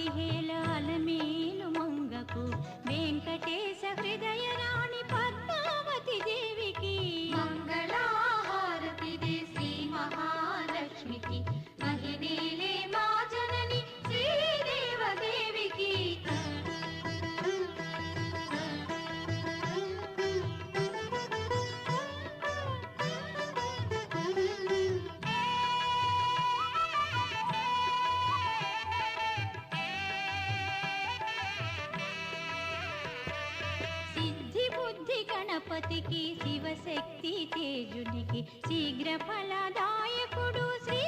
పదిహేల అలమేలు మంగకు వెంకటేశ హృదయ రాణి పద్మావతి దేవికి మంగళహారతిదే శ్రీ మహాలక్ష్మికి మహిళలే మా జనని శ్రీదేవదేవికి గణపతికి శివశక్తి తేజునికి శీఘ్ర ఫలదాయకుడు శ్రీ